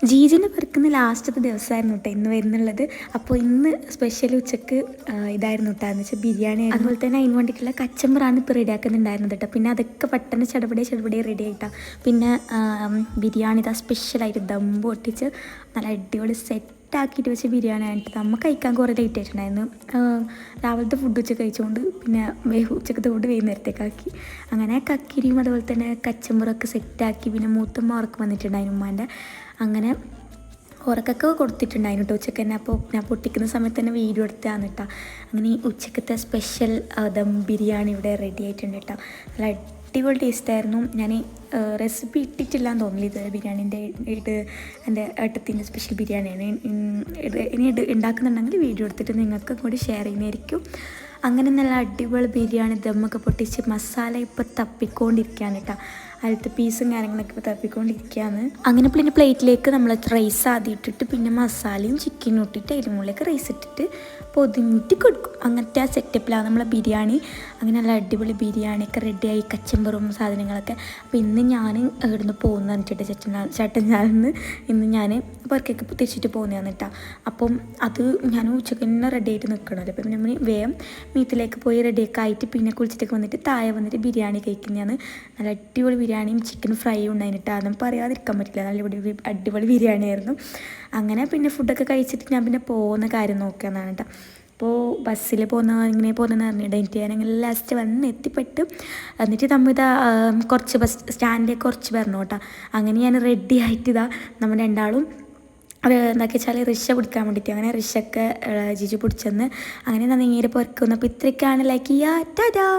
ജീജിനെ പിറക്കുന്ന ലാസ്റ്റത്തെ ദിവസമായിരുന്നു കേട്ടോ ഇന്ന് വരുന്നുള്ളത്. അപ്പോൾ ഇന്ന് സ്പെഷ്യൽ ഉച്ചക്ക് ഇതായിരുന്നു കേട്ടോ, എന്ന് വെച്ചാൽ ബിരിയാണി. അതുപോലെ തന്നെ അതിന് വേണ്ടിയിട്ടുള്ള കച്ചമ്പറാണ് ഇപ്പോൾ റെഡിയാക്കുന്നുണ്ടായിരുന്നത് കേട്ടോ. പിന്നെ അതൊക്കെ പെട്ടെന്ന് ചടപടി റെഡി ആയിട്ടാണ്. പിന്നെ ബിരിയാണി ഇതാ സ്പെഷ്യലായിട്ട് ദം പൊട്ടിച്ച് നല്ല അടിപൊളി സെറ്റാക്കിയിട്ട് വെച്ച് ബിരിയാണി ആയിട്ട് നമ്മൾ കഴിക്കാൻ കുറേ ലേറ്റ് ആയിട്ടുണ്ടായിരുന്നു. രാവിലത്തെ ഫുഡ് ഉച്ച കഴിച്ചുകൊണ്ട് പിന്നെ ഉച്ചക്കത്തെ ഫുഡ് വൈകുന്നേരത്തേക്കാക്കി. അങ്ങനെ കക്കിരിയും അതുപോലെ തന്നെ കച്ചമ്പറൊക്കെ സെറ്റാക്കി. പിന്നെ മൂത്തമ്മ വന്നിട്ടുണ്ടായിരുന്നു ഉമ്മാൻ്റെ. അങ്ങനെ ഉറക്കൊക്കെ കൊടുത്തിട്ടുണ്ടായിരുന്നു കേട്ടോ ഉച്ചക്ക് തന്നെ. അപ്പോൾ ഞാൻ പൊട്ടിക്കുന്ന സമയത്ത് തന്നെ വീഡിയോ എടുത്തതാണ് കേട്ടോ. അങ്ങനെ ഈ ഉച്ചക്കത്തെ സ്പെഷ്യൽ ദം ബിരിയാണി ഇവിടെ റെഡി ആയിട്ടുണ്ട് കേട്ടോ. നല്ല അടിപൊളി ടേസ്റ്റായിരുന്നു. ഞാൻ റെസിപ്പി ഇട്ടിട്ടില്ലാന്ന് തോന്നില്ല ഇത് ബിരിയാണീൻ്റെ. എൻ്റെ ഏട്ടത്തിൻ്റെ സ്പെഷ്യൽ ബിരിയാണിയാണ്. ഇനി ഉണ്ടാക്കുന്നുണ്ടെങ്കിൽ വീഡിയോ എടുത്തിട്ട് നിങ്ങൾക്ക് കൂടി ഷെയർ ചെയ്യുന്നതായിരിക്കും. അങ്ങനെ നല്ല അടിപൊളി ബിരിയാണി ദമ്മൊക്കെ പൊട്ടിച്ച് മസാല ഇപ്പോൾ തപ്പിക്കൊണ്ടിരിക്കുകയാണ് കേട്ടോ. അതിലത്തെ പീസും കാര്യങ്ങളൊക്കെ ഇപ്പോൾ തപ്പിക്കൊണ്ടിരിക്കുകയാണ്. അങ്ങനെ പിന്നെ പ്ലേറ്റിലേക്ക് നമ്മൾ റൈസ് ആദ്യം ഇട്ടിട്ട് പിന്നെ മസാലയും ചിക്കനും ഇട്ടിട്ട് അതിന് മുകളിലേക്ക് റൈസ് ഇട്ടിട്ട് പൊതിഞ്ഞിട്ട് കൊടുക്കും. അങ്ങനത്തെ ആ സെറ്റപ്പിലാണ് നമ്മളെ ബിരിയാണി. അങ്ങനെ നല്ല അടിപൊളി ബിരിയാണിയൊക്കെ റെഡിയായി, കച്ചമ്പറും സാധനങ്ങളൊക്കെ. അപ്പോൾ ഇന്ന് ഞാൻ ഇവിടുന്ന് പോകുന്ന പറഞ്ഞിട്ട് ചട്ടഞ്ചാലിന്ന് ഇന്ന് ഞാൻ പുറത്തേക്ക് തിരിച്ചിട്ട് പോകുന്നതാണ് കേട്ടോ. അപ്പം അത് ഞാൻ ഉച്ചക്ക് തന്നെ റെഡി ആയിട്ട് നിൽക്കണമല്ലോ. അപ്പം നമ്മൾ വേഗം വീട്ടിലേക്ക് പോയി റെഡിയൊക്കെ ആയിട്ട് പിന്നെ കുളിച്ചിട്ടൊക്കെ വന്നിട്ട് താഴെ വന്നിട്ട് ബിരിയാണി കഴിക്കുന്നതാണ്. നല്ല അടിപൊളി ബിരിയാണിയും ചിക്കൻ ഫ്രൈയും ഉണ്ടായിട്ട് അതും പറയാതിരിക്കാൻ പറ്റില്ല. നല്ല അടിപൊളി ബിരിയാണിയായിരുന്നു. അങ്ങനെ പിന്നെ ഫുഡൊക്കെ കഴിച്ചിട്ട് ഞാൻ പിന്നെ പോകുന്ന കാര്യം നോക്കിയെന്നാണ് കേട്ടോ. അപ്പോൾ ബസ്സിൽ ഇങ്ങനെ പോകുന്നതെന്ന് പറഞ്ഞിട്ട് ഞാനങ്ങനെ ലാസ്റ്റ് വന്ന് എത്തിപ്പെട്ടു. എന്നിട്ട് നമ്മൾ കുറച്ച് ബസ് സ്റ്റാൻഡിലേക്ക് കുറച്ച് വരണം കേട്ടോ. അങ്ങനെ ഞാൻ റെഡി ആയിട്ട് നമ്മൾ രണ്ടാളും എന്താക്കി വെച്ചാൽ റിക്ഷ പിടിക്കാൻ വേണ്ടിയിട്ട് അങ്ങനെ റിക്ഷയൊക്കെ ജിജു പിടിച്ചെന്ന് അങ്ങനെ നേരെ പുറക്കുന്നപ്പോൾ ഇത്രയൊക്കെയാണ് ലൈക്ക് ടാറ്റാ.